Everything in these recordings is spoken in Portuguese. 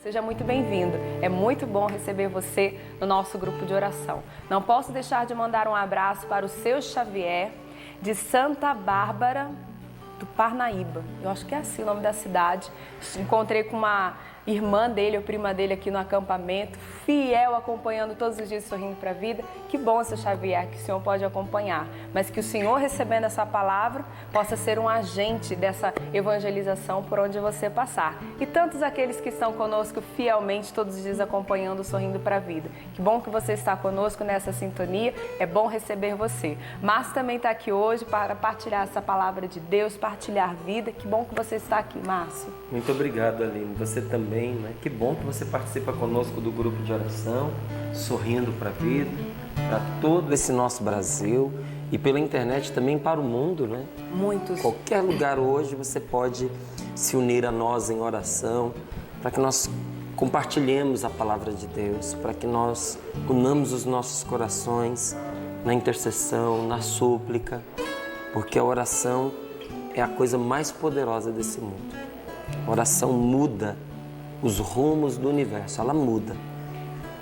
Seja muito bem-vindo. É muito bom receber você no nosso grupo de oração. Não posso deixar de mandar um abraço para o seu Xavier, de Santa Bárbara do Parnaíba. Eu acho que é assim o nome da cidade. Encontrei com uma irmã dele, ou prima dele aqui no acampamento, fiel, acompanhando todos os dias, sorrindo para a vida. Que bom, seu Xavier, que o Senhor pode acompanhar, mas que o Senhor, recebendo essa palavra, possa ser um agente dessa evangelização por onde você passar. E tantos aqueles que estão conosco fielmente, todos os dias acompanhando, sorrindo para a vida. Que bom que você está conosco nessa sintonia, é bom receber você. Márcio também está aqui hoje para partilhar essa palavra de Deus, partilhar vida. Que bom que você está aqui, Márcio. Muito obrigado, Aline. Você também. Né? Que bom que você participa conosco do grupo de oração, sorrindo para a vida, para todo esse nosso Brasil e pela internet também para o mundo, né? Muitos. Qualquer lugar hoje você pode se unir a nós em oração, para que nós compartilhemos a palavra de Deus, para que nós unamos os nossos corações na intercessão, na súplica, porque a oração é a coisa mais poderosa desse mundo. A oração muda os rumos do universo, ela muda.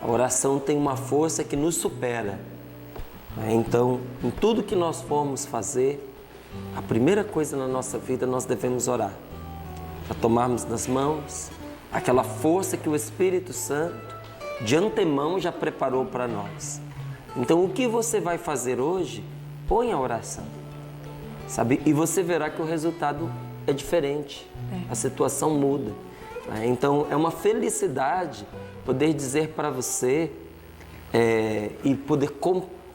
A oração tem uma força que nos supera. Então, em tudo que nós formos fazer, a primeira coisa na nossa vida nós devemos orar. Para tomarmos nas mãos aquela força que o Espírito Santo de antemão já preparou para nós. Então, o que você vai fazer hoje, põe a oração, sabe? E você verá que o resultado é diferente, a situação muda. Então, é uma felicidade poder dizer para você e poder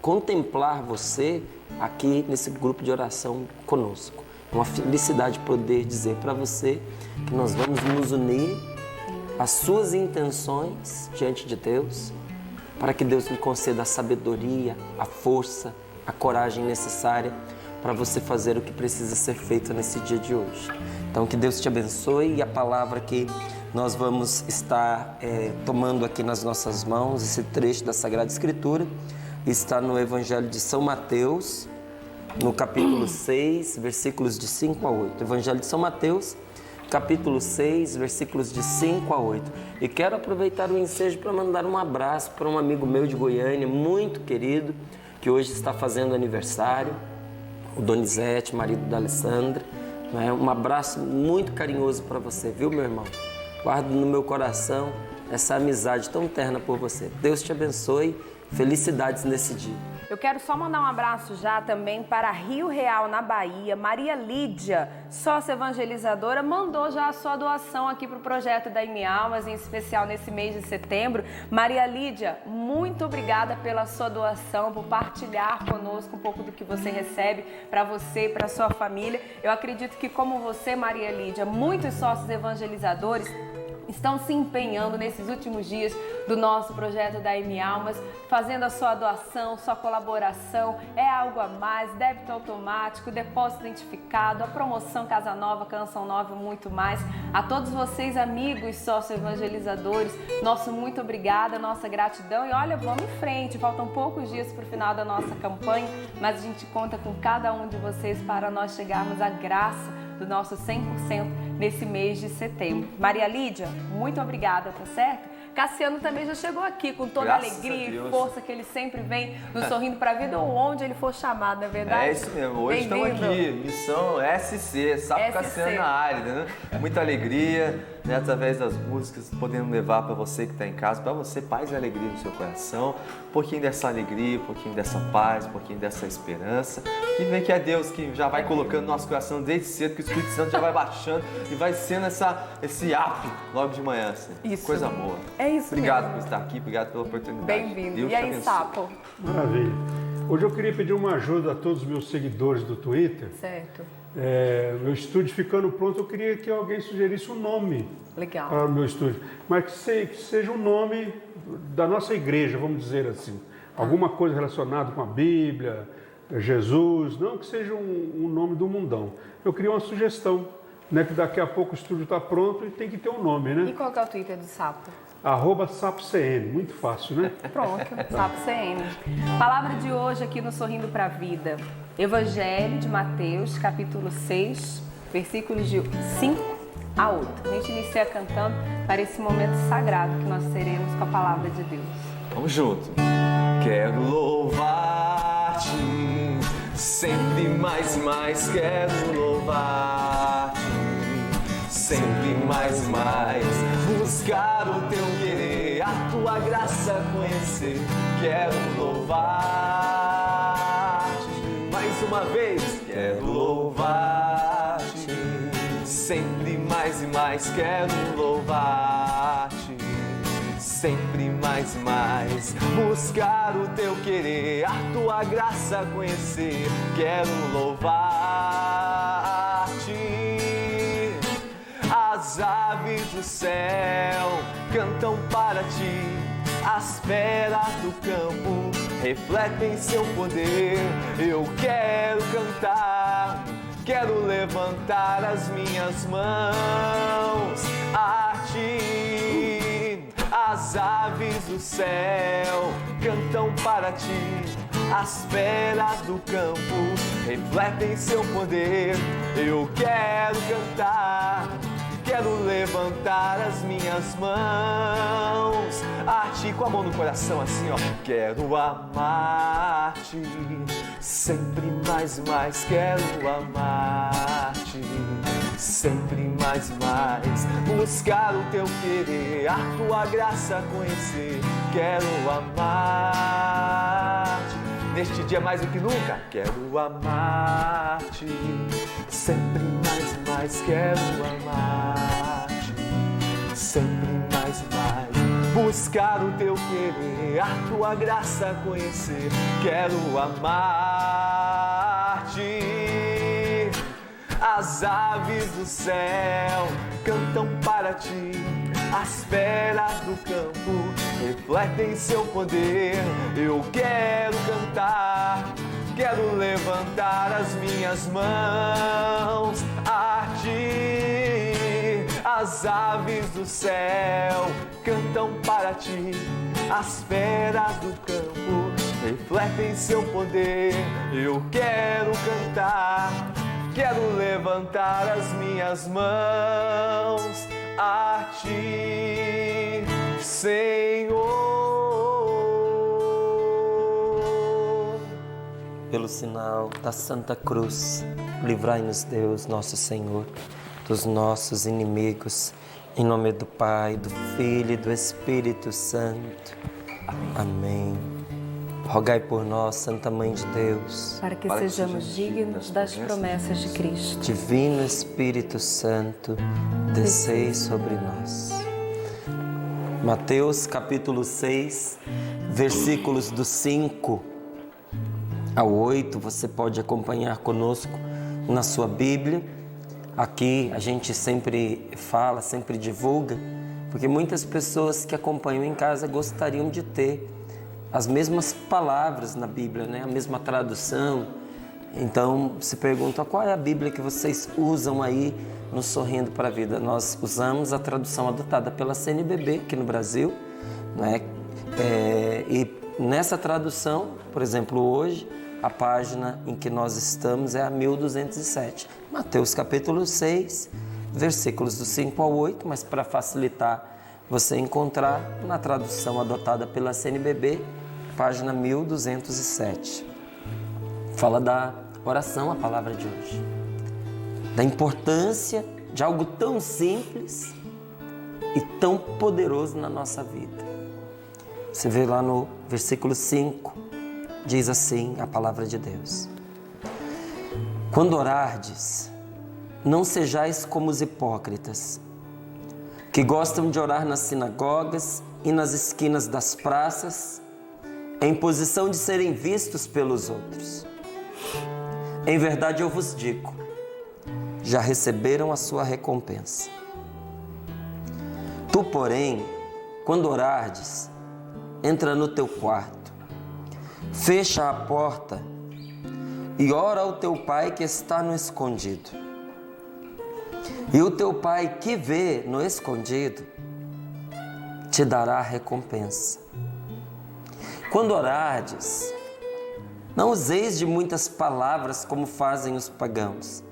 contemplar você aqui nesse grupo de oração conosco. É uma felicidade poder dizer para você que nós vamos nos unir às suas intenções diante de Deus, para que Deus lhe conceda a sabedoria, a força, a coragem necessária para você fazer o que precisa ser feito nesse dia de hoje. Então, que Deus te abençoe, e a palavra que nós vamos estar tomando aqui nas nossas mãos, esse trecho da Sagrada Escritura, está no Evangelho de São Mateus, no capítulo 6, versículos de 5 a 8. Evangelho de São Mateus, capítulo 6, versículos de 5 a 8. E quero aproveitar o ensejo para mandar um abraço para um amigo meu de Goiânia, muito querido, que hoje está fazendo aniversário, o Donizete, marido da Alessandra. Um abraço muito carinhoso para você, viu, meu irmão? Guardo no meu coração essa amizade tão terna por você. Deus te abençoe, felicidades nesse dia. Eu quero só mandar um abraço já também para Rio Real, na Bahia. Maria Lídia, sócia evangelizadora, mandou já a sua doação aqui para o projeto da IME Almas, em especial nesse mês de setembro. Maria Lídia, muito obrigada pela sua doação, por partilhar conosco um pouco do que você recebe para você e para a sua família. Eu acredito que, como você, Maria Lídia, muitos sócios evangelizadores estão se empenhando nesses últimos dias do nosso projeto da IME Almas, fazendo a sua doação, sua colaboração. É algo a mais, débito automático, depósito identificado, a promoção Casa Nova, Canção Nova e muito mais. A todos vocês, amigos sócios evangelizadores, nosso muito obrigada, nossa gratidão. E olha, vamos em frente, faltam poucos dias para o final da nossa campanha, mas a gente conta com cada um de vocês para nós chegarmos à graça do nosso 100% nesse mês de setembro. Maria Lídia, muito obrigada, tá certo? Cassiano também já chegou aqui com toda a alegria e força que ele sempre vem no Sorrindo para a Vida, ou onde ele for chamado, não é verdade? É isso mesmo, hoje estamos aqui, missão SC, Sapo Cassiano na área, né? Muita alegria, né? Através das músicas, podendo levar para você que está em casa, para você paz e alegria no seu coração, um pouquinho dessa alegria, um pouquinho dessa paz, um pouquinho dessa esperança, e vem que é Deus que já vai colocando no nosso coração desde cedo, que o Espírito Santo já vai baixando e vai sendo esse app logo de manhã, assim. Isso. Coisa boa. É isso Obrigado mesmo. por estar aqui, obrigado pela oportunidade. Bem-vindo. E aí, Sapo? Maravilha. Hoje eu queria pedir uma ajuda a todos os meus seguidores do Twitter. Certo. Meu estúdio ficando pronto, eu queria que alguém sugerisse um nome. Legal. Para o meu estúdio. Mas que seja um nome da nossa igreja, vamos dizer assim. Alguma coisa relacionada com a Bíblia, Jesus, não que seja um nome do mundão. Eu queria uma sugestão, né? Que daqui a pouco o estúdio está pronto e tem que ter um nome, né? E qual que é o Twitter do Sapo? @SapoCN, muito fácil, né? Pronto, Sapo CN. Palavra de hoje aqui no Sorrindo para a Vida. Evangelho de Mateus, capítulo 6, versículos de 5 a 8. A gente inicia cantando para esse momento sagrado que nós teremos com a palavra de Deus. Vamos junto. Quero louvar-te, sempre mais, quero louvar-te, sempre mais, buscar o teu querer, a tua graça conhecer. Quero louvar-te, mais uma vez, quero louvar-te, sempre mais, quero louvar-te, sempre mais, buscar o teu querer, a tua graça conhecer. Quero louvar-te. As aves do céu cantam para ti, as feras do campo refletem seu poder. Eu quero cantar, quero levantar as minhas mãos a ti. As aves do céu cantam para ti, as feras do campo refletem seu poder. Eu quero cantar, quero levantar as minhas mãos a ti, com a mão no coração assim, ó. Quero amar-te, sempre mais, quero amar-te, sempre mais, buscar o teu querer, a tua graça conhecer. Quero amar-te, neste dia mais do que nunca. Quero amar-te, sempre mais, quero amar-te, sempre mais, buscar o teu querer, a tua graça conhecer. Quero amar-te. As aves do céu cantam para ti, as feras do campo refletem seu poder. Eu quero cantar, quero levantar as minhas mãos a ti. As aves do céu cantam para ti, as feras do campo refletem seu poder. Eu quero cantar, quero levantar as minhas mãos a ti, Senhor. Pelo sinal da Santa Cruz, livrai-nos Deus, nosso Senhor, dos nossos inimigos. Em nome do Pai, do Filho e do Espírito Santo. Amém. Rogai por nós, Santa Mãe de Deus, para que sejamos dignos das promessas de Cristo. Divino Espírito Santo, descei sobre nós. Mateus capítulo 6, versículos do 5 ao 8, você pode acompanhar conosco na sua Bíblia. Aqui a gente sempre fala, sempre divulga, porque muitas pessoas que acompanham em casa gostariam de ter as mesmas palavras na Bíblia, né? A mesma tradução. Então se pergunta qual é a Bíblia que vocês usam aí no Sorrindo para a Vida. Nós usamos a tradução adotada pela CNBB aqui no Brasil, né? E nessa tradução, por exemplo, hoje a página em que nós estamos é a 1207, Mateus capítulo 6, versículos do 5 ao 8, mas para facilitar você encontrar na tradução adotada pela CNBB, página 1207. Fala da oração, a palavra de hoje. Da importância de algo tão simples e tão poderoso na nossa vida. Você vê lá no versículo 5, diz assim a palavra de Deus: quando orardes, não sejais como os hipócritas, que gostam de orar nas sinagogas e nas esquinas das praças, em posição de serem vistos pelos outros. Em verdade eu vos digo, já receberam a sua recompensa. Tu, porém, quando orardes, entra no teu quarto, fecha a porta e ora ao teu pai que está no escondido. E o teu pai que vê no escondido te dará recompensa. Quando orardes, não useis de muitas palavras como fazem os pagãos.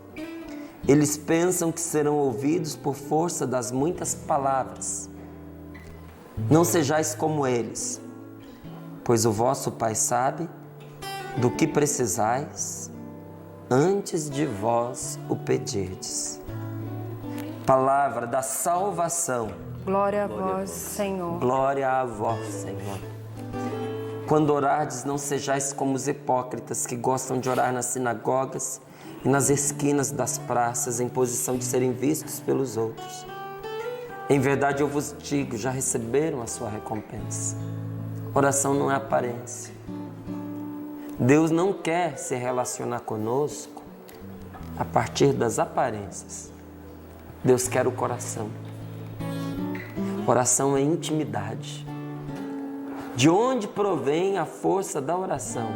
Eles pensam que serão ouvidos por força das muitas palavras. Não sejais como eles, pois o vosso Pai sabe do que precisais antes de vós o pedirdes. Palavra da salvação. Glória a vós, Senhor. Glória a vós, Senhor. Quando orardes, não sejais como os hipócritas que gostam de orar nas sinagogas e nas esquinas das praças em posição de serem vistos pelos outros. Em verdade eu vos digo, já receberam a sua recompensa. Oração não é aparência. Deus não quer se relacionar conosco a partir das aparências. Deus quer o coração. Oração é intimidade. De onde provém a força da oração?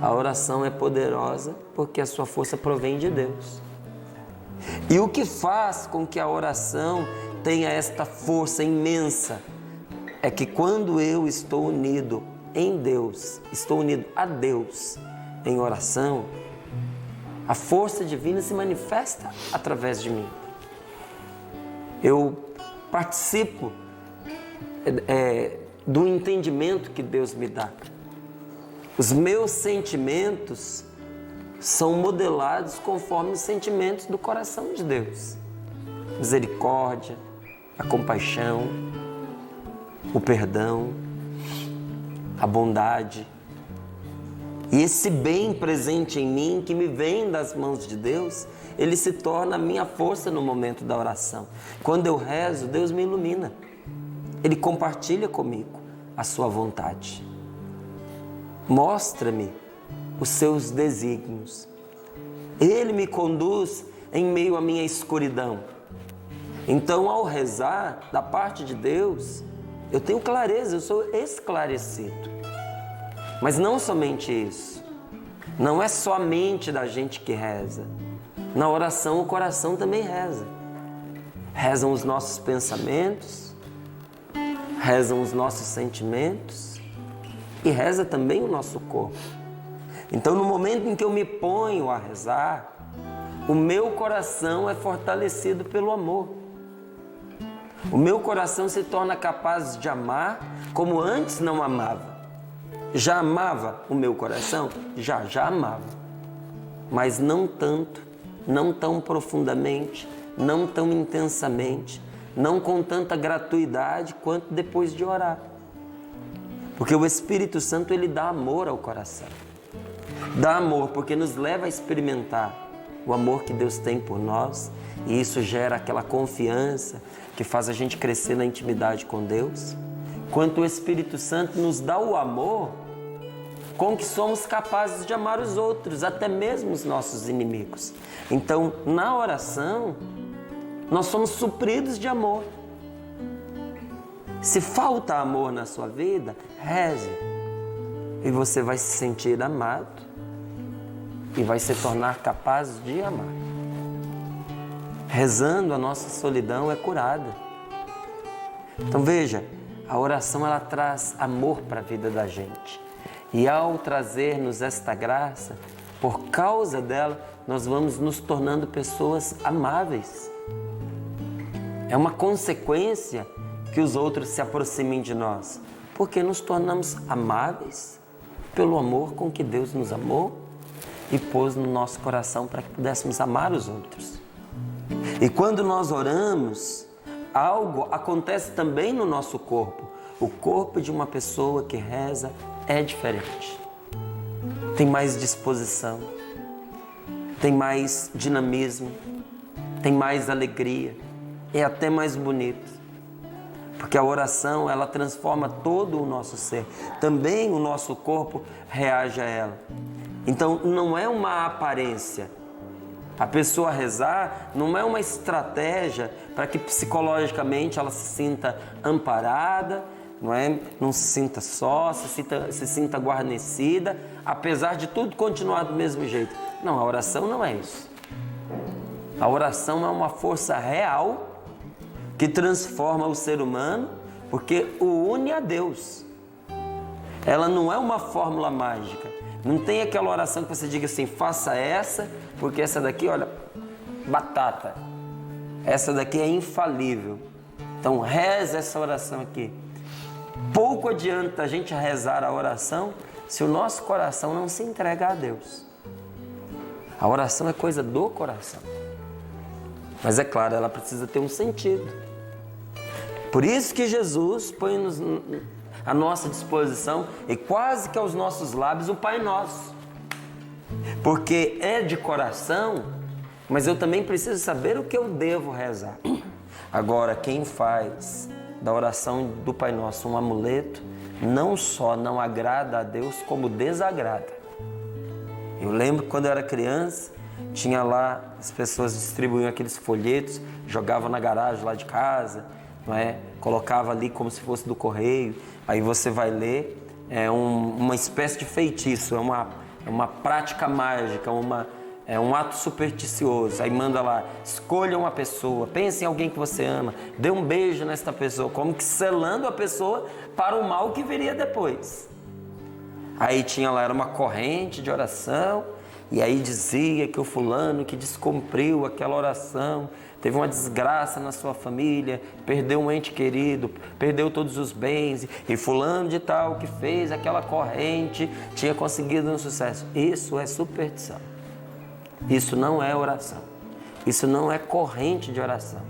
A oração é poderosa porque a sua força provém de Deus. E o que faz com que a oração tenha esta força imensa é que quando eu estou unido em Deus, estou unido a Deus em oração, a força divina se manifesta através de mim. Eu participo do entendimento que Deus me dá. Os meus sentimentos são modelados conforme os sentimentos do coração de Deus. Misericórdia, a compaixão, o perdão, a bondade. E esse bem presente em mim, que me vem das mãos de Deus, ele se torna a minha força no momento da oração. Quando eu rezo, Deus me ilumina. Ele compartilha comigo a sua vontade. Mostra-me os seus desígnios. Ele me conduz em meio à minha escuridão. Então, ao rezar da parte de Deus, eu tenho clareza, eu sou esclarecido. Mas não somente isso. Não é só a mente da gente que reza. Na oração, o coração também reza. Rezam os nossos pensamentos, rezam os nossos sentimentos e reza também o nosso corpo. Então, no momento em que eu me ponho a rezar, o meu coração é fortalecido pelo amor. O meu coração se torna capaz de amar como antes não amava. Já amava o meu coração? Já amava. Mas não tanto, não tão profundamente, não tão intensamente, não com tanta gratuidade quanto depois de orar. Porque o Espírito Santo, ele dá amor ao coração. Dá amor porque nos leva a experimentar o amor que Deus tem por nós, e isso gera aquela confiança que faz a gente crescer na intimidade com Deus. Quanto o Espírito Santo nos dá o amor com que somos capazes de amar os outros, até mesmo os nossos inimigos. Então, na oração, nós somos supridos de amor. Se falta amor na sua vida, reze. E você vai se sentir amado e vai se tornar capaz de amar. Rezando, a nossa solidão é curada. Então veja, a oração ela traz amor para a vida da gente. E ao trazer-nos esta graça, por causa dela, nós vamos nos tornando pessoas amáveis. É uma consequência que os outros se aproximem de nós, porque nos tornamos amáveis pelo amor com que Deus nos amou e pôs no nosso coração para que pudéssemos amar os outros. E quando nós oramos, algo acontece também no nosso corpo. O corpo de uma pessoa que reza é diferente. Tem mais disposição, tem mais dinamismo, tem mais alegria, é até mais bonito. Porque a oração, ela transforma todo o nosso ser. Também o nosso corpo reage a ela. Então, não é uma aparência. A pessoa rezar não é uma estratégia para que psicologicamente ela se sinta amparada, não se sinta só, se sinta guarnecida, apesar de tudo continuar do mesmo jeito. Não, a oração não é isso. A oração é uma força real que transforma o ser humano, porque o une a Deus. Ela não é uma fórmula mágica. Não tem aquela oração que você diga assim, faça essa, porque essa daqui, olha, batata. Essa daqui é infalível. Então reza essa oração aqui. Pouco adianta a gente rezar a oração se o nosso coração não se entrega a Deus. A oração é coisa do coração. Mas é claro, ela precisa ter um sentido. Por isso que Jesus põe-nos à nossa disposição e quase que aos nossos lábios o Pai Nosso. Porque é de coração, mas eu também preciso saber o que eu devo rezar. Agora, quem faz da oração do Pai Nosso um amuleto, não só não agrada a Deus, como desagrada. Eu lembro que quando eu era criança, tinha lá, as pessoas distribuíam aqueles folhetos, jogavam na garagem lá de casa, não é? Colocava ali como se fosse do correio, aí você vai ler, é uma espécie de feitiço, é uma prática mágica, é um ato supersticioso. Aí manda lá, escolha uma pessoa, pense em alguém que você ama, dê um beijo nesta pessoa, como que selando a pessoa para o mal que viria depois. Aí tinha lá, era uma corrente de oração, e aí dizia que o fulano que descumpriu aquela oração, teve uma desgraça na sua família, perdeu um ente querido, perdeu todos os bens, e fulano de tal que fez aquela corrente tinha conseguido um sucesso. Isso é superstição. Isso não é oração. Isso não é corrente de oração.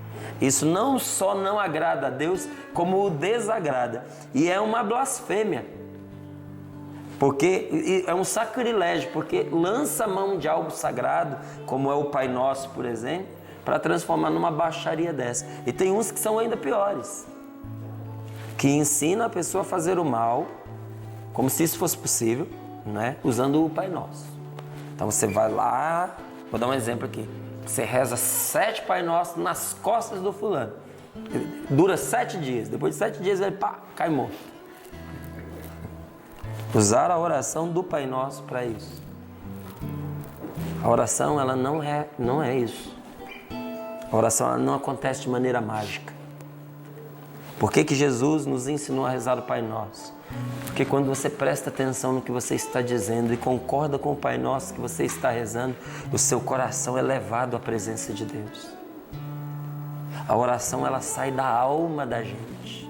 Isso não só não agrada a Deus, como o desagrada. E é uma blasfêmia. Porque é um sacrilégio, porque lança a mão de algo sagrado, como é o Pai Nosso, por exemplo, para transformar numa baixaria dessa. E tem uns que são ainda piores, que ensina a pessoa a fazer o mal, como se isso fosse possível, né? Usando o Pai Nosso. Então você vai lá, vou dar um exemplo aqui, você reza 7 Pai Nosso nas costas do fulano, dura 7 dias, depois de 7 dias ele cai morto. Usar a oração do Pai Nosso para isso. A oração, ela não é isso. A oração, ela não acontece de maneira mágica. Por que Jesus nos ensinou a rezar o Pai Nosso? Porque quando você presta atenção no que você está dizendo e concorda com o Pai Nosso que você está rezando, o seu coração é levado à presença de Deus. A oração, ela sai da alma da gente.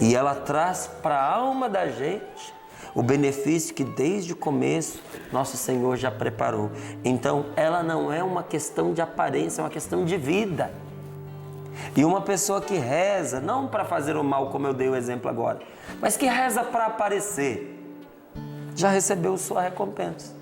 E ela traz para a alma da gente o benefício que desde o começo nosso Senhor já preparou. Então, ela não é uma questão de aparência, é uma questão de vida. E uma pessoa que reza, não para fazer o mal, como eu dei o exemplo agora, mas que reza para aparecer, já recebeu sua recompensa.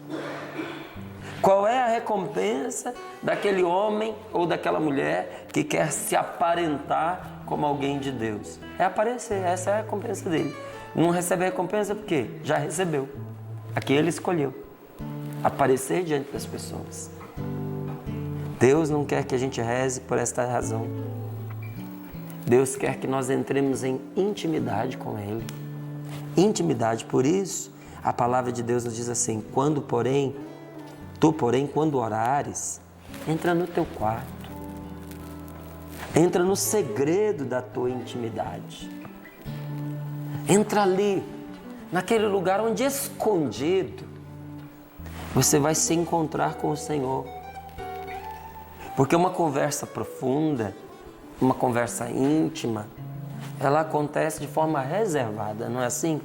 Qual é a recompensa daquele homem ou daquela mulher que quer se aparentar como alguém de Deus? É aparecer, essa é a recompensa dele. Não recebe a recompensa por quê? Já recebeu. Aqui ele escolheu aparecer diante das pessoas. Deus não quer que a gente reze por esta razão. Deus quer que nós entremos em intimidade com Ele. Intimidade, por isso, a palavra de Deus nos diz assim, tu, porém, quando orares, entra no teu quarto. Entra no segredo da tua intimidade. Entra ali, naquele lugar onde escondido, você vai se encontrar com o Senhor. Porque uma conversa profunda, uma conversa íntima, ela acontece de forma reservada, não é assim?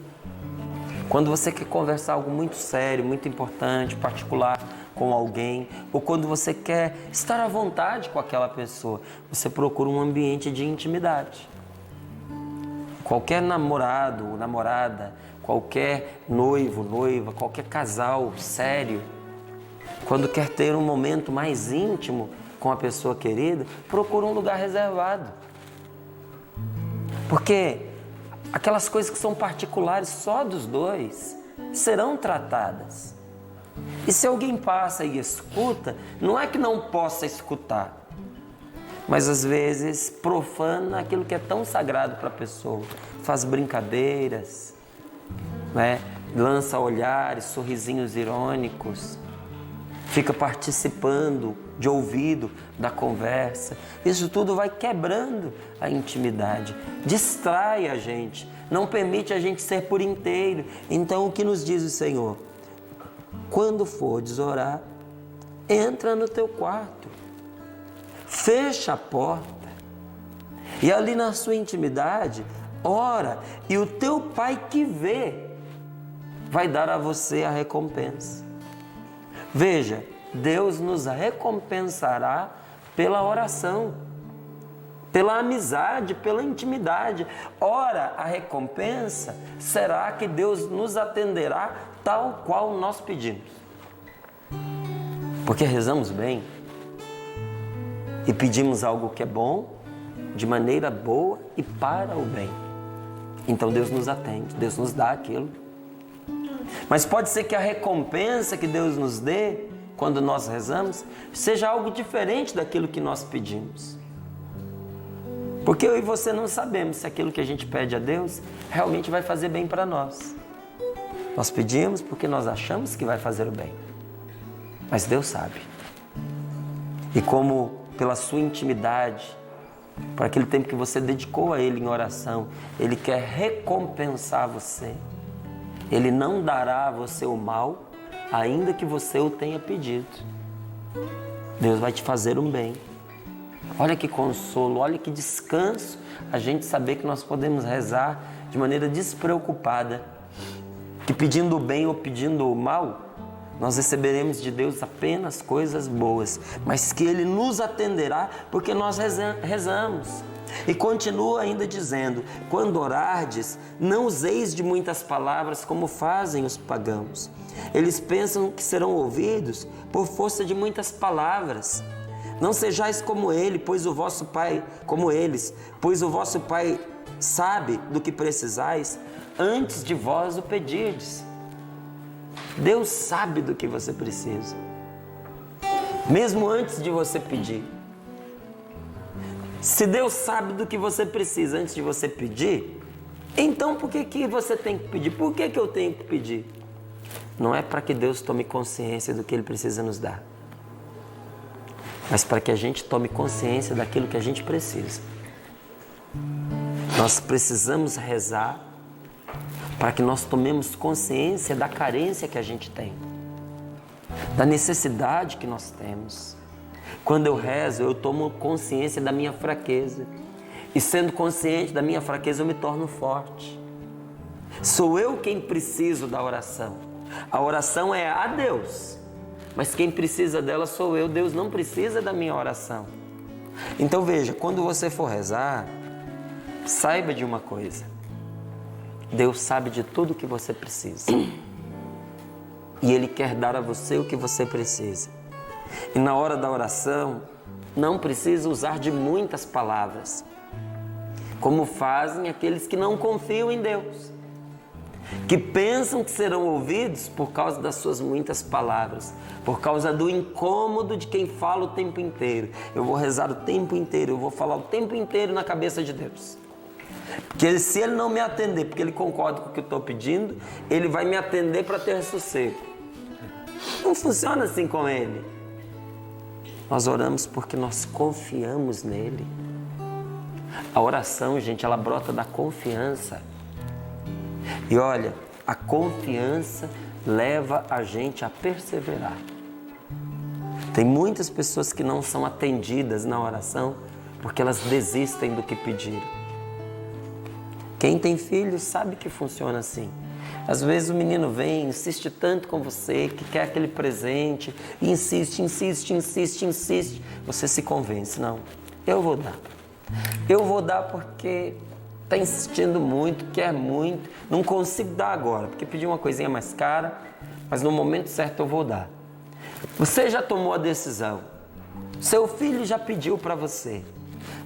Quando você quer conversar algo muito sério, muito importante, particular com alguém, ou quando você quer estar à vontade com aquela pessoa, você procura um ambiente de intimidade. Qualquer namorado ou namorada, qualquer noivo, noiva, qualquer casal sério, quando quer ter um momento mais íntimo com a pessoa querida, procura um lugar reservado. Porque aquelas coisas que são particulares só dos dois serão tratadas. E se alguém passa e escuta, não é que não possa escutar, mas às vezes profana aquilo que é tão sagrado para a pessoa. Faz brincadeiras, né? Lança olhares, sorrisinhos irônicos, fica participando de ouvido da conversa. Isso tudo vai quebrando a intimidade, distrai a gente, não permite a gente ser por inteiro. Então o que nos diz o Senhor? Quando fores orar, entra no teu quarto, fecha a porta e ali na sua intimidade, ora, e o teu Pai que vê vai dar a você a recompensa. Veja, Deus nos recompensará pela oração, pela amizade, pela intimidade. Ora, a recompensa será que Deus nos atenderá tal qual nós pedimos. Porque rezamos bem e pedimos algo que é bom, de maneira boa e para o bem. Então Deus nos atende, Deus nos dá aquilo. Mas pode ser que a recompensa que Deus nos dê, quando nós rezamos, seja algo diferente daquilo que nós pedimos. Porque eu e você não sabemos se aquilo que a gente pede a Deus realmente vai fazer bem para nós. Nós pedimos porque nós achamos que vai fazer o bem. Mas Deus sabe. E como pela sua intimidade, por aquele tempo que você dedicou a Ele em oração, Ele quer recompensar você. Ele não dará a você o mal, ainda que você o tenha pedido. Deus vai te fazer um bem. Olha que consolo, olha que descanso a gente saber que nós podemos rezar de maneira despreocupada, que pedindo o bem ou pedindo o mal, nós receberemos de Deus apenas coisas boas, mas que Ele nos atenderá porque nós rezamos. E continua ainda dizendo, quando orardes, não useis de muitas palavras como fazem os pagãos. Eles pensam que serão ouvidos por força de muitas palavras. Não sejais como ele, pois o vosso Pai, como eles, pois o vosso Pai sabe do que precisais antes de vós o pedirdes. Deus sabe do que você precisa, mesmo antes de você pedir. Se Deus sabe do que você precisa antes de você pedir, então por que você tem que pedir? Por que eu tenho que pedir? Não é para que Deus tome consciência do que Ele precisa nos dar, mas para que a gente tome consciência daquilo que a gente precisa. Nós precisamos rezar para que nós tomemos consciência da carência que a gente tem, da necessidade que nós temos. Quando eu rezo, eu tomo consciência da minha fraqueza. E sendo consciente da minha fraqueza, eu me torno forte. Sou eu quem preciso da oração. A oração é a Deus, mas quem precisa dela sou eu. Deus não precisa da minha oração. Então veja, quando você for rezar, saiba de uma coisa. Deus sabe de tudo o que você precisa. E Ele quer dar a você o que você precisa. E na hora da oração, não precisa usar de muitas palavras, como fazem aqueles que não confiam em Deus, que pensam que serão ouvidos por causa das suas muitas palavras, por causa do incômodo de quem fala o tempo inteiro. Eu vou rezar o tempo inteiro, eu vou falar o tempo inteiro na cabeça de Deus. Porque se Ele não me atender, porque Ele concorda com o que eu estou pedindo, Ele vai me atender para ter sossego. Não funciona assim com Ele. Nós oramos porque nós confiamos nele. A oração, gente, ela brota da confiança. E olha, a confiança leva a gente a perseverar. Tem muitas pessoas que não são atendidas na oração porque elas desistem do que pediram. Quem tem filhos sabe que funciona assim. Às vezes o menino vem, insiste tanto com você, que quer aquele presente, e insiste. Você se convence, não, eu vou dar. Eu vou dar porque está insistindo muito, quer muito, não consigo dar agora, porque pedi uma coisinha mais cara, mas no momento certo eu vou dar. Você já tomou a decisão, seu filho já pediu para você,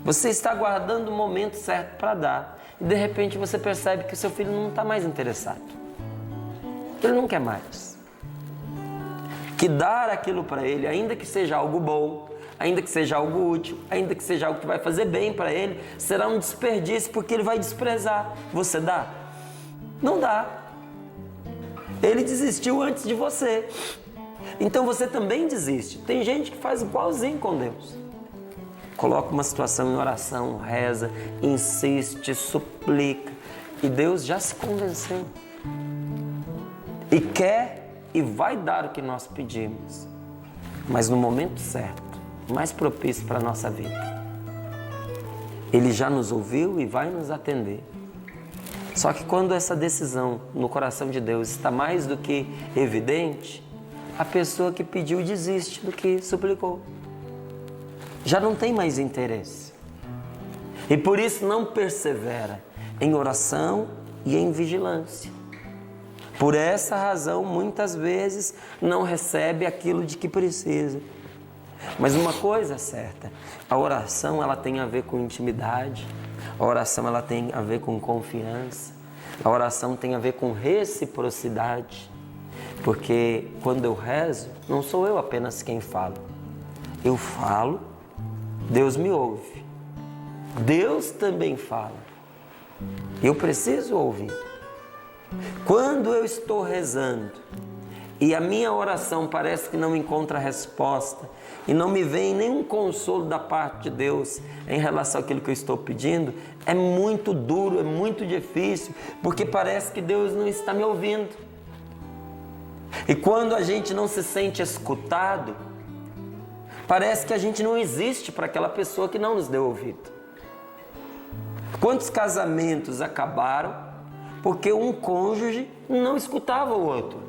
você está aguardando o momento certo para dar, e de repente você percebe que o seu filho não está mais interessado. Ele não quer mais. Que dar aquilo para ele, ainda que seja algo bom, ainda que seja algo útil, ainda que seja algo que vai fazer bem para ele, será um desperdício porque ele vai desprezar. Você dá? Não dá. Ele desistiu antes de você. Então você também desiste. Tem gente que faz igualzinho com Deus. Coloca uma situação em oração, reza, insiste, suplica. E Deus já se convenceu. E quer e vai dar o que nós pedimos. Mas no momento certo, mais propício para a nossa vida. Ele já nos ouviu e vai nos atender. Só que quando essa decisão no coração de Deus está mais do que evidente, a pessoa que pediu desiste do que suplicou. Já não tem mais interesse. E por isso não persevera em oração e em vigilância. Por essa razão, muitas vezes não recebe aquilo de que precisa. Mas uma coisa é certa, a oração ela tem a ver com intimidade, a oração ela tem a ver com confiança, a oração tem a ver com reciprocidade. Porque quando eu rezo, não sou eu apenas quem fala. Eu falo, Deus me ouve. Deus também fala. Eu preciso ouvir. Quando eu estou rezando e a minha oração parece que não encontra resposta e não me vem nenhum consolo da parte de Deus em relação àquilo que eu estou pedindo, é muito duro, é muito difícil, porque parece que Deus não está me ouvindo. E quando a gente não se sente escutado, parece que a gente não existe para aquela pessoa que não nos deu ouvido. Quantos casamentos acabaram porque um cônjuge não escutava o outro?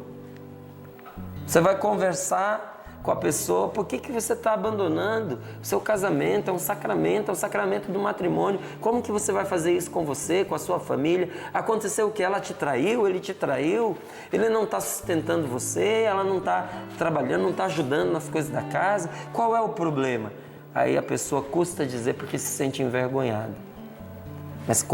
Você vai conversar com a pessoa, por que você está abandonando o seu casamento? É um sacramento do matrimônio. Como que você vai fazer isso com você, com a sua família? Aconteceu o que? Ela te traiu, ele te traiu, ele não está sustentando você, ela não está trabalhando, não está ajudando nas coisas da casa. Qual é o problema? Aí a pessoa custa dizer porque se sente envergonhada. Mas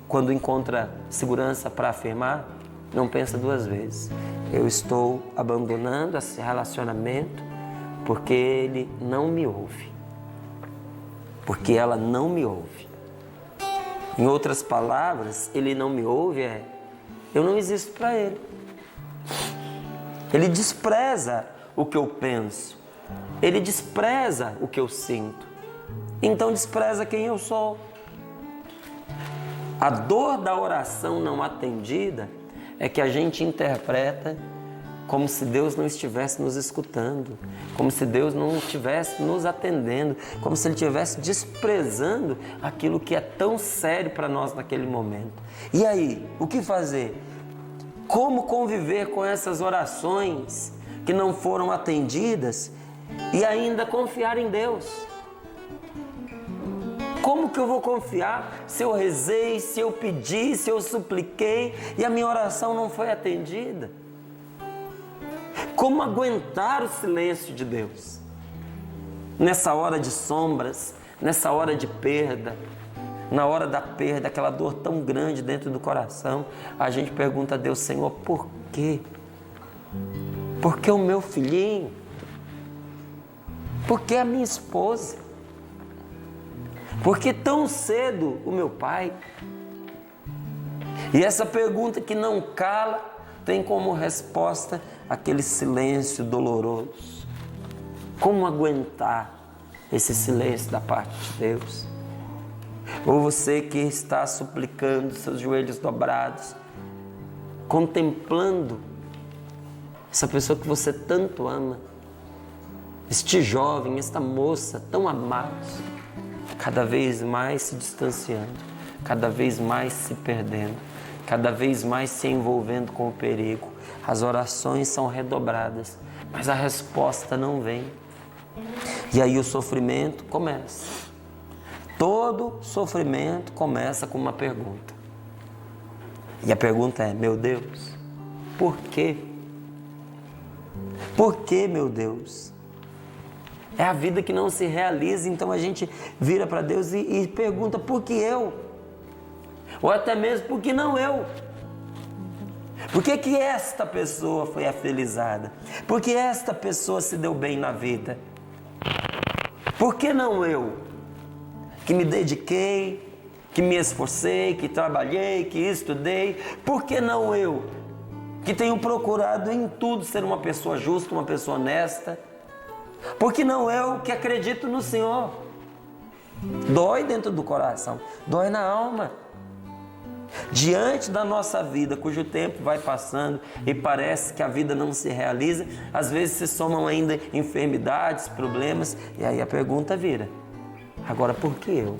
quando encontra segurança para afirmar, não pensa duas vezes. Eu estou abandonando esse relacionamento porque ele não me ouve. Porque ela não me ouve. Em outras palavras, ele não me ouve eu não existo para ele. Ele despreza o que eu penso. Ele despreza o que eu sinto. Então despreza quem eu sou. A dor da oração não atendida é que a gente interpreta como se Deus não estivesse nos escutando, como se Deus não estivesse nos atendendo, como se Ele estivesse desprezando aquilo que é tão sério para nós naquele momento. E aí, o que fazer? Como conviver com essas orações que não foram atendidas e ainda confiar em Deus? Como que eu vou confiar se eu rezei, se eu pedi, se eu supliquei e a minha oração não foi atendida? Como aguentar o silêncio de Deus? Nessa hora de sombras, nessa hora de perda, na hora da perda, aquela dor tão grande dentro do coração, a gente pergunta a Deus, Senhor, por quê? Por que o meu filhinho? Por que a minha esposa? Por que tão cedo o meu pai? E essa pergunta que não cala tem como resposta aquele silêncio doloroso. Como aguentar esse silêncio da parte de Deus? Ou você que está suplicando, seus joelhos dobrados, contemplando essa pessoa que você tanto ama, este jovem, esta moça tão amados, cada vez mais se distanciando, cada vez mais se perdendo, cada vez mais se envolvendo com o perigo. As orações são redobradas, mas a resposta não vem. E aí o sofrimento começa. Todo sofrimento começa com uma pergunta. E a pergunta é, meu Deus, por quê? Por que, meu Deus? É a vida que não se realiza, então a gente vira para Deus e pergunta, por que eu? Ou até mesmo, por que não eu? Por que esta pessoa foi afelizada? Por que esta pessoa se deu bem na vida? Por que não eu, que me dediquei, que me esforcei, que trabalhei, que estudei? Por que não eu, que tenho procurado em tudo ser uma pessoa justa, uma pessoa honesta? Por que não eu, que acredito no Senhor? Dói dentro do coração, dói na alma. Diante da nossa vida, cujo tempo vai passando e parece que a vida não se realiza, às vezes se somam ainda enfermidades, problemas, e aí a pergunta vira: agora por que eu?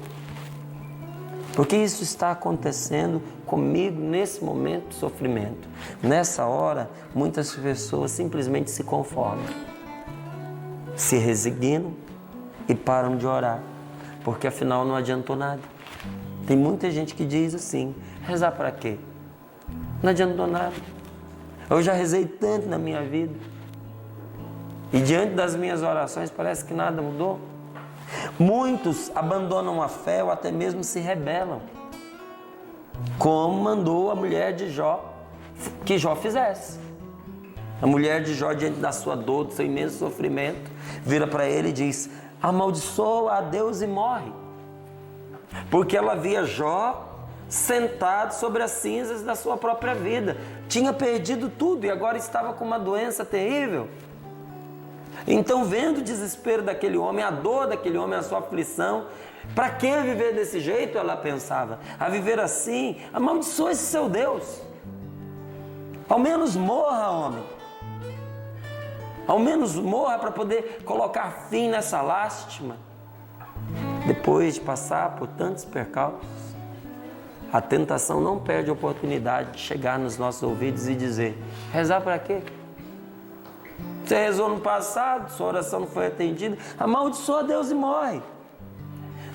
Por que isso está acontecendo comigo nesse momento de sofrimento? Nessa hora, muitas pessoas simplesmente se conformam, se resignam e param de orar, porque afinal não adiantou nada. Tem muita gente que diz assim: rezar para quê? Não adiantou nada. Eu já rezei tanto na minha vida e diante das minhas orações parece que nada mudou. Muitos abandonam a fé ou até mesmo se rebelam, como mandou a mulher de Jó que Jó fizesse. A mulher de Jó, diante da sua dor, do seu imenso sofrimento, vira para ele e diz: amaldiçoa a Deus e morre. Porque ela via Jó sentado sobre as cinzas da sua própria vida. Tinha perdido tudo e agora estava com uma doença terrível. Então, vendo o desespero daquele homem, a dor daquele homem, a sua aflição, para que viver desse jeito, ela pensava? A viver assim, amaldiçoa esse seu Deus. Ao menos morra, homem. Ao menos morra para poder colocar fim nessa lástima. Depois de passar por tantos percalços, a tentação não perde a oportunidade de chegar nos nossos ouvidos e dizer: rezar para quê? Você rezou no passado, sua oração não foi atendida, amaldiçoa Deus e morre.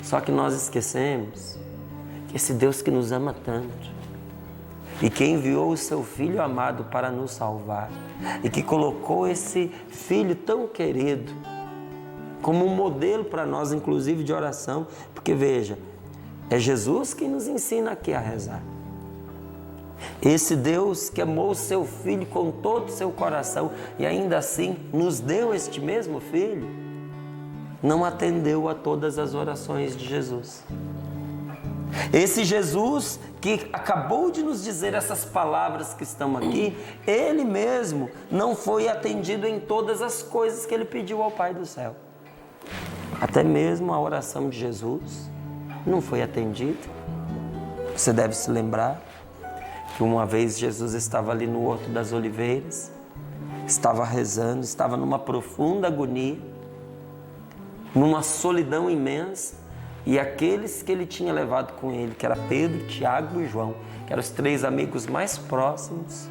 Só que nós esquecemos que esse Deus que nos ama tanto, e que enviou o seu Filho amado para nos salvar, e que colocou esse Filho tão querido como um modelo para nós, inclusive de oração, porque veja, é Jesus que nos ensina aqui a rezar. Esse Deus que amou o seu Filho com todo o seu coração e ainda assim nos deu este mesmo Filho, não atendeu a todas as orações de Jesus. Esse Jesus que acabou de nos dizer essas palavras que estão aqui, Ele mesmo não foi atendido em todas as coisas que Ele pediu ao Pai do céu. Até mesmo a oração de Jesus não foi atendida. Você deve se lembrar que uma vez Jesus estava ali no Horto das Oliveiras, estava rezando, estava numa profunda agonia, numa solidão imensa, e aqueles que ele tinha levado com ele, que era Pedro, Tiago e João, que eram os 3 amigos mais próximos,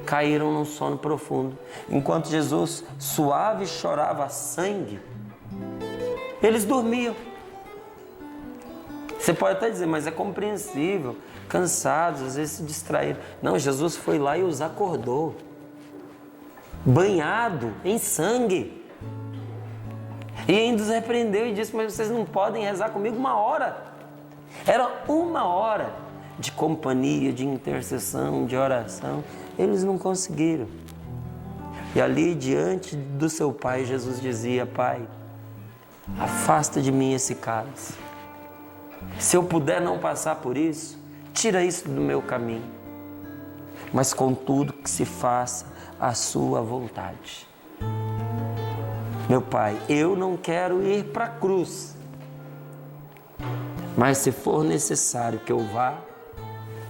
caíram num sono profundo. Enquanto Jesus suave chorava sangue, eles dormiam. Você pode até dizer, mas é compreensível, cansados, às vezes se distraíram. Não, Jesus foi lá e os acordou, banhado em sangue. E ainda os repreendeu e disse: mas vocês não podem rezar comigo 1 hora. Era 1 hora de companhia, de intercessão, de oração. Eles não conseguiram. E ali diante do seu Pai, Jesus dizia: Pai, afasta de mim esse cálice. Se eu puder não passar por isso, tira isso do meu caminho. Mas contudo que se faça a sua vontade. Meu Pai, eu não quero ir para a cruz, mas se for necessário que eu vá,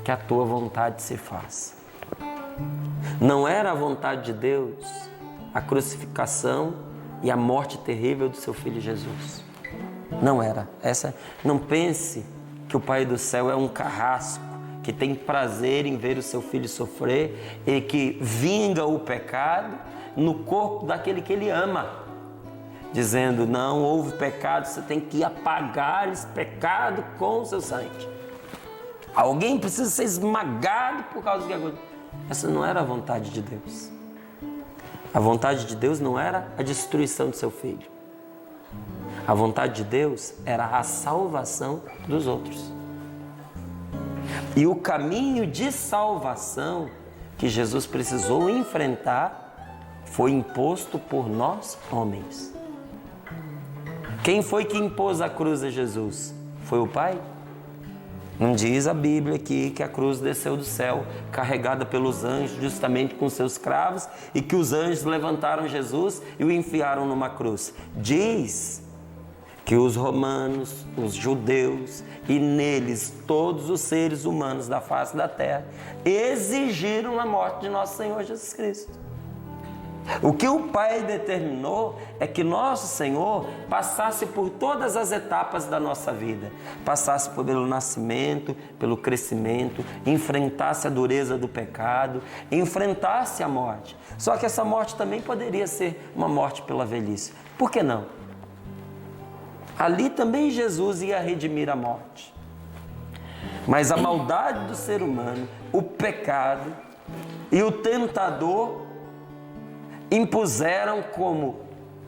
que a tua vontade se faça. Não era a vontade de Deus a crucificação e a morte terrível do seu Filho Jesus. Não era. Não pense que o Pai do céu é um carrasco que tem prazer em ver o seu filho sofrer e que vinga o pecado no corpo daquele que ele ama, dizendo: não houve pecado, você tem que apagar esse pecado com o seu sangue. Alguém precisa ser esmagado por causa de algo. Essa não era a vontade de Deus. A vontade de Deus não era a destruição do seu filho. A vontade de Deus era a salvação dos outros. E o caminho de salvação que Jesus precisou enfrentar foi imposto por nós, homens. Quem foi que impôs a cruz a Jesus? Foi o Pai? Não diz a Bíblia aqui que a cruz desceu do céu, carregada pelos anjos, justamente com seus cravos, e que os anjos levantaram Jesus e o enfiaram numa cruz. Diz que os romanos, os judeus e neles todos os seres humanos da face da terra exigiram a morte de nosso Senhor Jesus Cristo. O que o Pai determinou é que nosso Senhor passasse por todas as etapas da nossa vida. Passasse pelo nascimento, pelo crescimento, enfrentasse a dureza do pecado, enfrentasse a morte. Só que essa morte também poderia ser uma morte pela velhice. Por que não? Ali também Jesus ia redimir a morte. Mas a maldade do ser humano, o pecado e o tentador impuseram como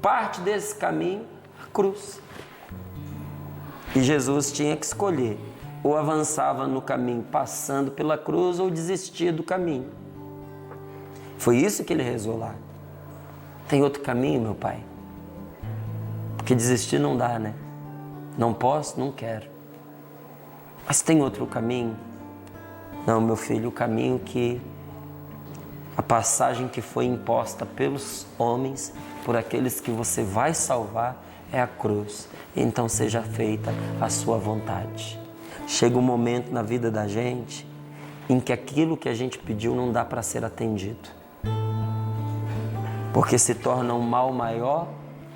parte desse caminho a cruz. E Jesus tinha que escolher, ou avançava no caminho passando pela cruz, ou desistia do caminho. Foi isso que ele rezou lá. Tem outro caminho, meu Pai? Porque desistir não dá, né? Não posso, não quero. Mas tem outro caminho? Não, meu filho, o caminho que a passagem que foi imposta pelos homens, por aqueles que você vai salvar, é a cruz. Então seja feita a sua vontade. Chega um momento na vida da gente em que aquilo que a gente pediu não dá para ser atendido. Porque se torna um mal maior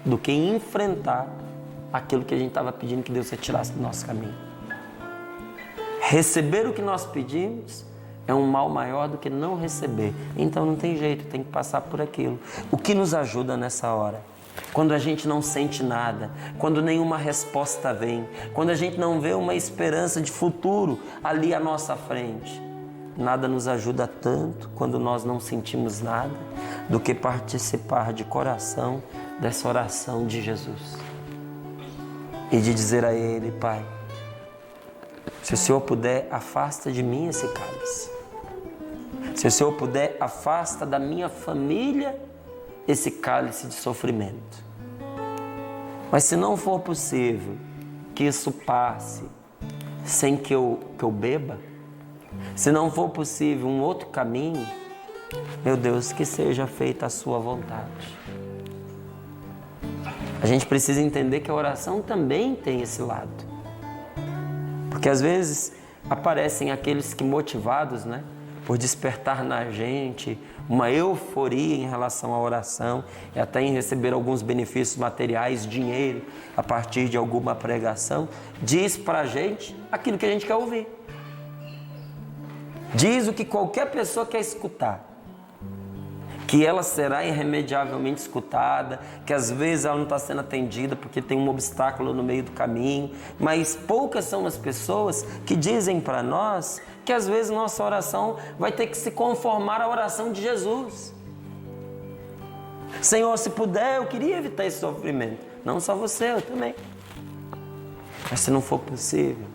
do que enfrentar aquilo que a gente estava pedindo que Deus retirasse do nosso caminho. Receber o que nós pedimos é um mal maior do que não receber. Então não tem jeito, tem que passar por aquilo. O que nos ajuda nessa hora? Quando a gente não sente nada, quando nenhuma resposta vem, quando a gente não vê uma esperança de futuro ali à nossa frente. Nada nos ajuda tanto quando nós não sentimos nada do que participar de coração dessa oração de Jesus. E de dizer a Ele: Pai, se o Senhor puder, afasta de mim esse cálice. Se o Senhor puder, afasta da minha família esse cálice de sofrimento. Mas se não for possível que isso passe sem que eu beba, se não for possível um outro caminho, meu Deus, que seja feita a sua vontade. A gente precisa entender que a oração também tem esse lado. Porque às vezes aparecem aqueles que motivados, né, por despertar na gente uma euforia em relação à oração e até em receber alguns benefícios materiais, dinheiro, a partir de alguma pregação, diz pra gente aquilo que a gente quer ouvir. Diz o que qualquer pessoa quer escutar. Que ela será irremediavelmente escutada, que às vezes ela não está sendo atendida porque tem um obstáculo no meio do caminho, mas poucas são as pessoas que dizem para nós que às vezes nossa oração vai ter que se conformar à oração de Jesus. Senhor, se puder, eu queria evitar esse sofrimento. Não só você, eu também. Mas se não for possível,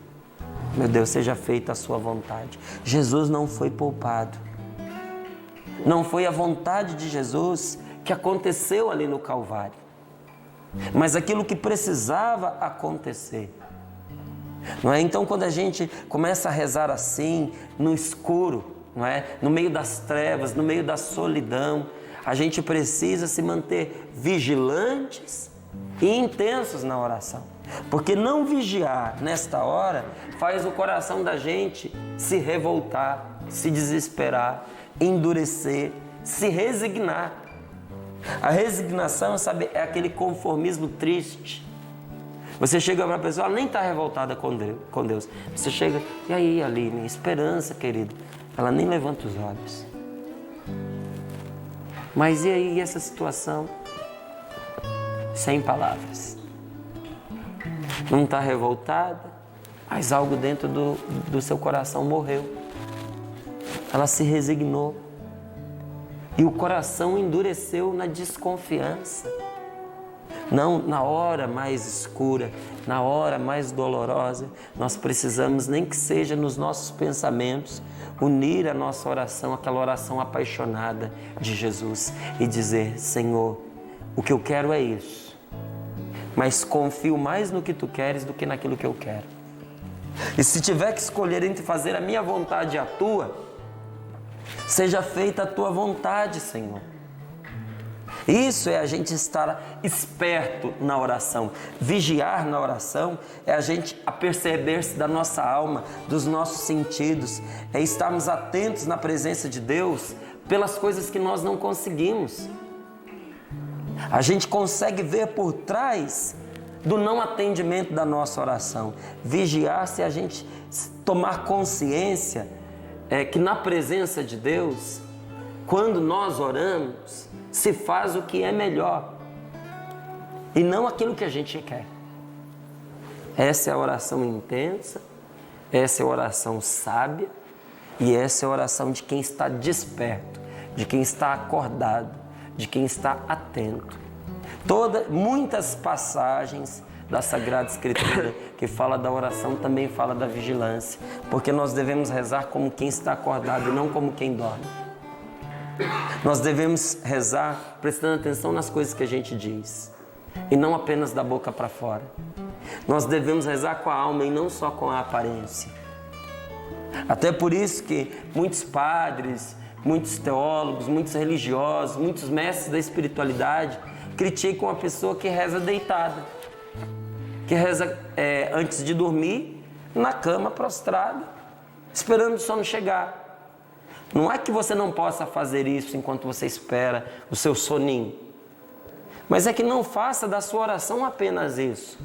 meu Deus, seja feita a sua vontade. Jesus não foi poupado. Não foi a vontade de Jesus que aconteceu ali no Calvário, mas aquilo que precisava acontecer. Não é? Então, quando a gente começa a rezar assim, no escuro, não é? No meio das trevas, no meio da solidão, a gente precisa se manter vigilantes e intensos na oração. Porque não vigiar nesta hora faz o coração da gente se revoltar, se desesperar, endurecer, se resignar. A resignação, sabe, é aquele conformismo triste. Você chega para a pessoa, ela nem está revoltada com Deus. Você chega, e aí, Aline, esperança, querido? Ela nem levanta os olhos. Mas e aí, essa situação? Sem palavras. Não está revoltada, mas algo dentro do seu coração morreu. Ela se resignou. E o coração endureceu na desconfiança. Não, na hora mais escura, na hora mais dolorosa, nós precisamos, nem que seja nos nossos pensamentos, unir a nossa oração, aquela oração apaixonada de Jesus e dizer: Senhor, o que eu quero é isso. mas confio mais no que tu queres do que naquilo que eu quero. E se tiver que escolher entre fazer a minha vontade e a tua, seja feita a tua vontade, Senhor. Isso é a gente estar esperto na oração. Vigiar na oração é a gente aperceber-se da nossa alma, dos nossos sentidos, é estarmos atentos na presença de Deus pelas coisas que nós não conseguimos. A gente consegue ver por trás do não atendimento da nossa oração. Vigiar se a gente tomar consciência que na presença de Deus, quando nós oramos, se faz o que é melhor e não aquilo que a gente quer. Essa é a oração intensa, essa é a oração sábia e essa é a oração de quem está desperto, de quem está acordado, de quem está atento. Muitas passagens da Sagrada Escritura que fala da oração também fala da vigilância, porque nós devemos rezar como quem está acordado e não como quem dorme. Nós devemos rezar prestando atenção nas coisas que a gente diz e não apenas da boca para fora. Nós devemos rezar com a alma e não só com a aparência. Até por isso que muitos padres, muitos teólogos, muitos religiosos, muitos mestres da espiritualidade criticam a pessoa que reza deitada, que reza antes de dormir na cama prostrada, esperando o sono chegar. Não é que você não possa fazer isso enquanto você espera o seu soninho, mas é que não faça da sua oração apenas isso.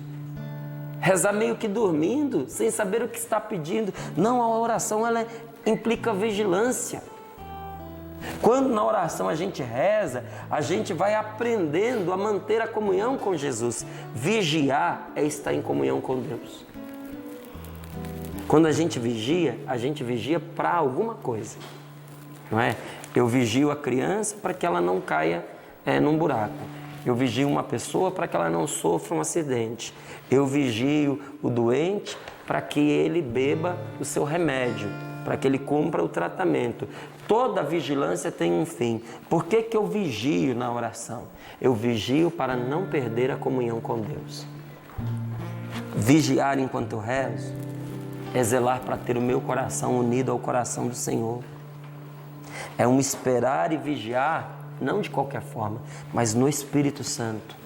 Rezar meio que dormindo, sem saber o que está pedindo. Não, a oração ela implica vigilância. Quando na oração a gente reza, a gente vai aprendendo a manter a comunhão com Jesus. Vigiar é estar em comunhão com Deus. Quando a gente vigia para alguma coisa. Não é? Eu vigio a criança para que ela não caia num buraco. Eu vigio uma pessoa para que ela não sofra um acidente. Eu vigio o doente para que ele beba o seu remédio, para que ele cumpra o tratamento. Toda vigilância tem um fim. Por que eu vigio na oração? Eu vigio para não perder a comunhão com Deus. Vigiar enquanto eu rezo é zelar para ter o meu coração unido ao coração do Senhor. É um esperar e vigiar, não de qualquer forma, mas no Espírito Santo,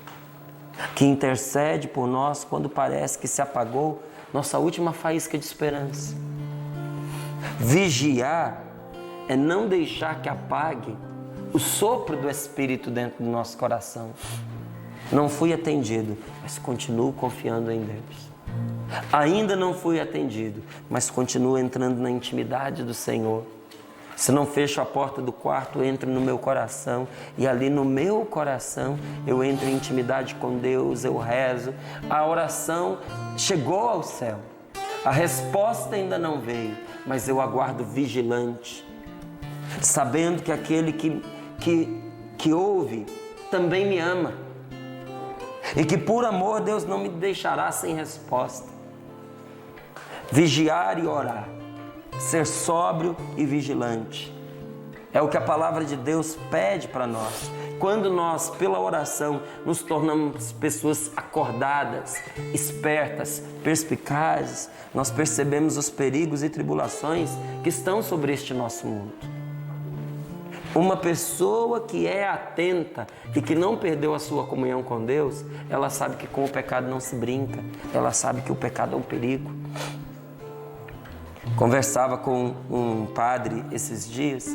que intercede por nós quando parece que se apagou nossa última faísca de esperança. Vigiar é não deixar que apague o sopro do Espírito dentro do nosso coração. Não fui atendido, mas continuo confiando em Deus. Ainda não fui atendido, mas continuo entrando na intimidade do Senhor. Se não fecho a porta do quarto, entro no meu coração e ali no meu coração eu entro em intimidade com Deus, eu rezo. A oração chegou ao céu, a resposta ainda não veio, mas eu aguardo vigilante, sabendo que aquele que ouve também me ama e que por amor Deus não me deixará sem resposta. Vigiar e orar, ser sóbrio e vigilante, é o que a palavra de Deus pede para nós. Quando nós, pela oração, nos tornamos pessoas acordadas, espertas, perspicazes, nós percebemos os perigos e tribulações que estão sobre este nosso mundo. Uma pessoa que é atenta e que não perdeu a sua comunhão com Deus, ela sabe que com o pecado não se brinca, ela sabe que o pecado é um perigo. Conversava com um padre esses dias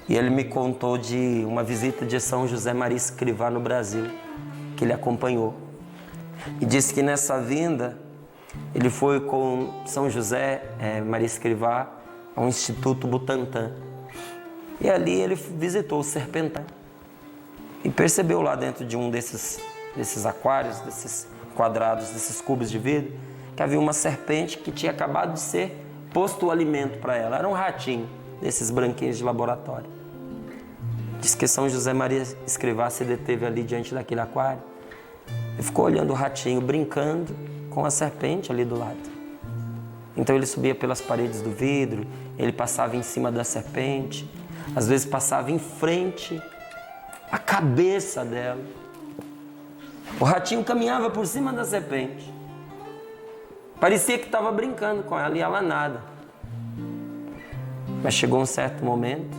e ele me contou de uma visita de São José Maria Escrivá no Brasil, que ele acompanhou. E disse que nessa vinda ele foi com São José Maria Escrivá ao Instituto Butantan. E ali ele visitou o Serpentário e percebeu lá dentro de um desses aquários, desses quadrados, desses cubos de vidro, que havia uma serpente que tinha acabado de ser posto o alimento para ela. Era um ratinho desses branquinhos de laboratório. Diz que São José Maria Escrivá se deteve ali diante daquele aquário e ficou olhando o ratinho, brincando com a serpente ali do lado. Então ele subia pelas paredes do vidro, ele passava em cima da serpente, às vezes passava em frente à cabeça dela. O ratinho caminhava por cima da serpente. Parecia que estava brincando com ela e ela nada. Mas chegou um certo momento,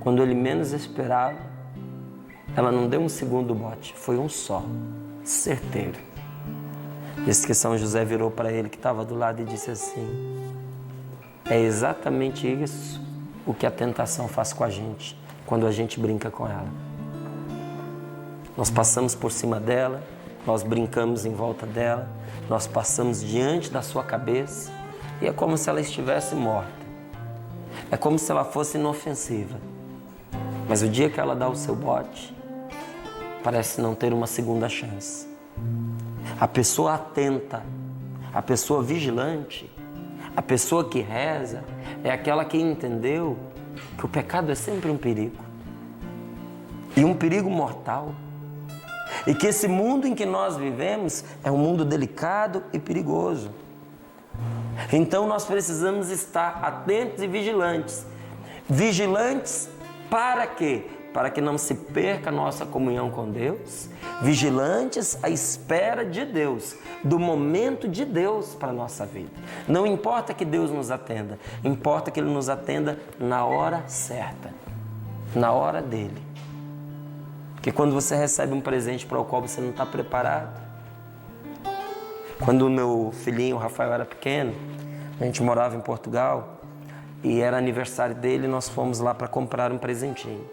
quando ele menos esperava, ela não deu um segundo bote, foi um só, certeiro. Diz que São José virou para ele que estava do lado e disse assim: é exatamente isso o que a tentação faz com a gente, quando a gente brinca com ela. Nós passamos por cima dela, nós brincamos em volta dela, nós passamos diante da sua cabeça e é como se ela estivesse morta. É como se ela fosse inofensiva. Mas o dia que ela dá o seu bote, parece não ter uma segunda chance. A pessoa atenta, a pessoa vigilante, a pessoa que reza, é aquela que entendeu que o pecado é sempre um perigo. E um perigo mortal. E que esse mundo em que nós vivemos é um mundo delicado e perigoso. Então nós precisamos estar atentos e vigilantes. Vigilantes para quê? Para que não se perca a nossa comunhão com Deus. Vigilantes à espera de Deus, do momento de Deus para a nossa vida. Não importa que Deus nos atenda, importa que Ele nos atenda na hora certa, na hora dEle. Porque quando você recebe um presente para o qual você não está preparado. Quando o meu filhinho, o Rafael, era pequeno, a gente morava em Portugal e era aniversário dele, nós fomos lá para comprar um presentinho.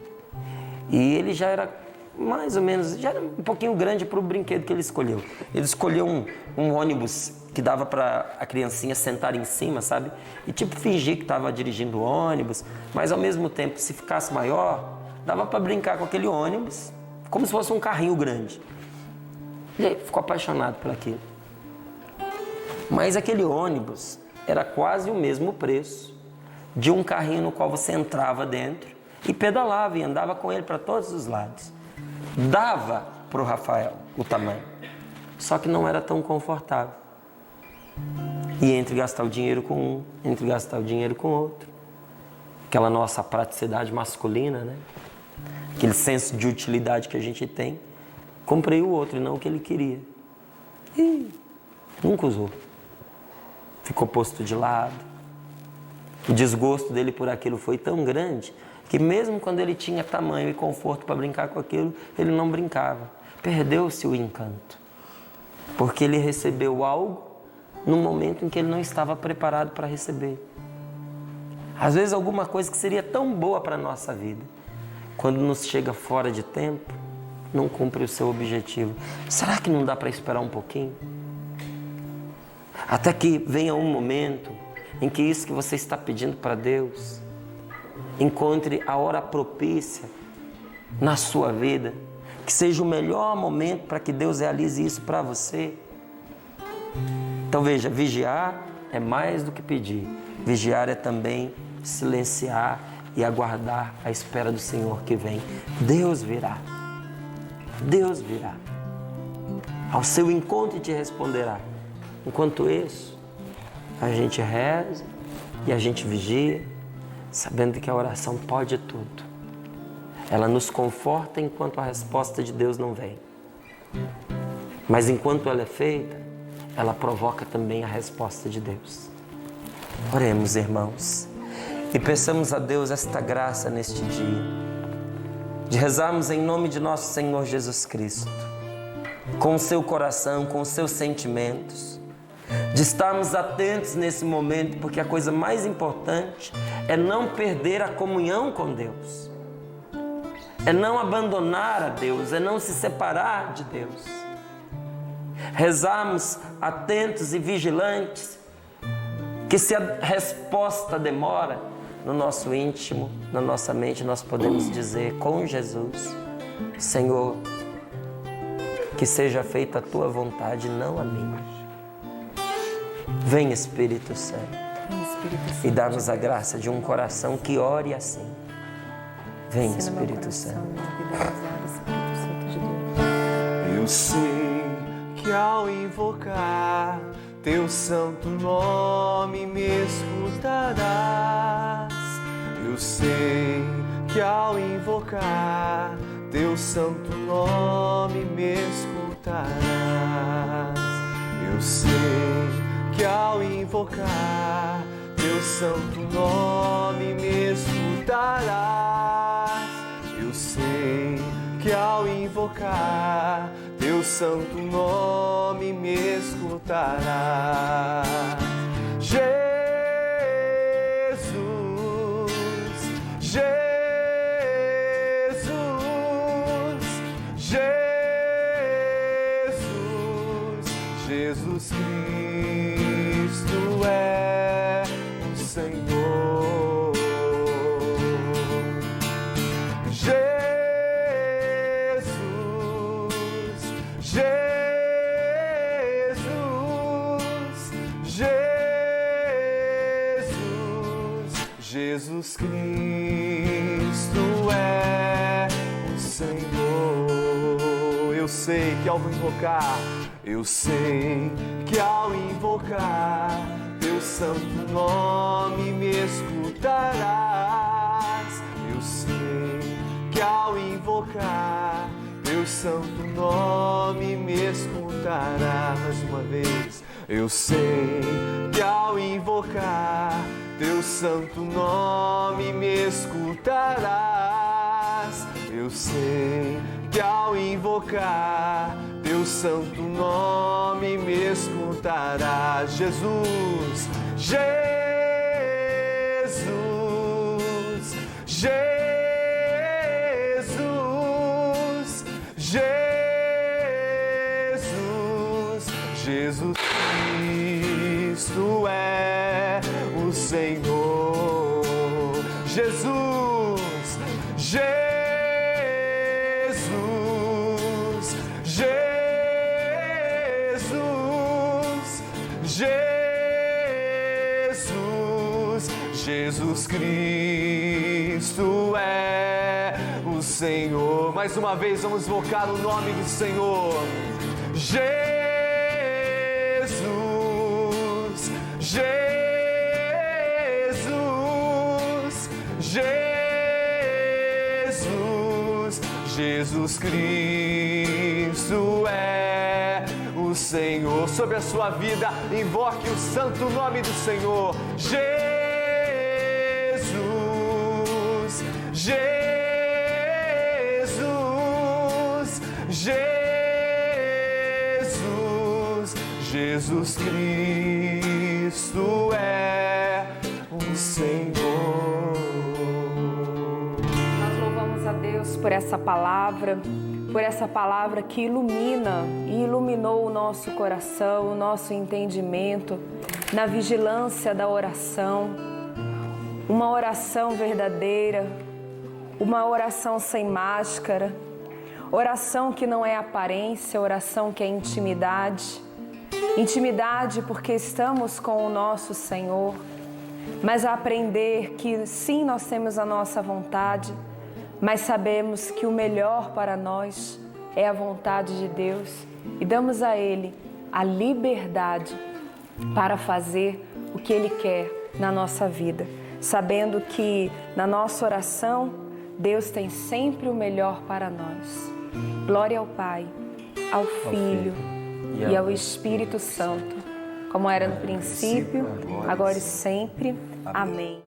E ele já era mais ou menos, já era um pouquinho grande para o brinquedo que ele escolheu. Ele escolheu um ônibus que dava para a criancinha sentar em cima, sabe? E tipo fingir que estava dirigindo o ônibus, mas ao mesmo tempo, se ficasse maior, dava para brincar com aquele ônibus, como se fosse um carrinho grande. E aí ficou apaixonado por aquilo. Mas aquele ônibus era quase o mesmo preço de um carrinho no qual você entrava dentro e pedalava e andava com ele para todos os lados. Dava para o Rafael o tamanho, só que não era tão confortável. E entre gastar o dinheiro com um, entre gastar o dinheiro com outro, aquela nossa praticidade masculina, né? Aquele senso de utilidade que a gente tem, comprei o outro e não o que ele queria. E nunca usou. Ficou posto de lado. O desgosto dele por aquilo foi tão grande que mesmo quando ele tinha tamanho e conforto para brincar com aquilo, ele não brincava. Perdeu-se o encanto. Porque ele recebeu algo no momento em que ele não estava preparado para receber. Às vezes alguma coisa que seria tão boa para a nossa vida, quando nos chega fora de tempo, não cumpre o seu objetivo. Será que não dá para esperar um pouquinho? Até que venha um momento em que isso que você está pedindo para Deus encontre a hora propícia na sua vida, que seja o melhor momento para que Deus realize isso para você. Então veja, vigiar é mais do que pedir. Vigiar é também silenciar e aguardar a espera do Senhor que vem. Deus virá. Deus virá ao seu encontro e te responderá. Enquanto isso, a gente reza e a gente vigia, sabendo que a oração pode tudo. Ela nos conforta enquanto a resposta de Deus não vem. Mas enquanto ela é feita, ela provoca também a resposta de Deus. Oremos, irmãos, e peçamos a Deus esta graça neste dia, de rezarmos em nome de nosso Senhor Jesus Cristo, com o seu coração, com os seus sentimentos, de estarmos atentos nesse momento, porque a coisa mais importante é não perder a comunhão com Deus, é não abandonar a Deus, é não se separar de Deus. Rezarmos atentos e vigilantes, que se a resposta demora, no nosso íntimo, na nossa mente, nós podemos dizer com Jesus: Senhor, que seja feita a tua vontade, não a minha. Vem, Espírito Santo, e dá-nos a graça de um coração que ore assim. Vem, Espírito Santo. Eu sei que ao invocar teu santo nome me escutarás. Eu sei que ao invocar teu santo nome me escutarás. Eu sei que ao invocar teu santo nome me escutarás. Eu sei que ao invocar teu santo nome me escutarás. Jesus, Jesus, Jesus, Jesus Cristo é o Senhor. Jesus, Jesus, Jesus, Jesus Cristo é o Senhor. Eu sei que ao invocar, eu sei que ao invocar teu santo nome me escutarás. Eu sei que ao invocar teu santo nome me escutarás. Mais uma vez, eu sei que ao invocar teu santo nome me escutarás. Eu sei que ao invocar teu santo nome me escutarás. Jesus, Jesus, Jesus, Jesus, Jesus Cristo é o Senhor. Jesus, Jesus, Jesus, Jesus, Jesus Cristo é o Senhor. Mais uma vez vamos invocar o nome do Senhor. Jesus, Jesus, Jesus, Jesus Cristo é o Senhor. Sobre a sua vida, invoque o santo nome do Senhor. Jesus, Jesus, Jesus, Jesus Cristo é o Senhor. Nós louvamos a Deus por essa palavra que ilumina e iluminou o nosso coração, o nosso entendimento, na vigilância da oração. Uma oração verdadeira, uma oração sem máscara, oração que não é aparência, oração que é intimidade. Intimidade porque estamos com o nosso Senhor, mas a aprender que sim, nós temos a nossa vontade, mas sabemos que o melhor para nós é a vontade de Deus e damos a Ele a liberdade para fazer o que Ele quer na nossa vida, sabendo que na nossa oração Deus tem sempre o melhor para nós. Glória ao Pai, ao Filho e ao Espírito Santo, como era no princípio, agora e sempre. Amém.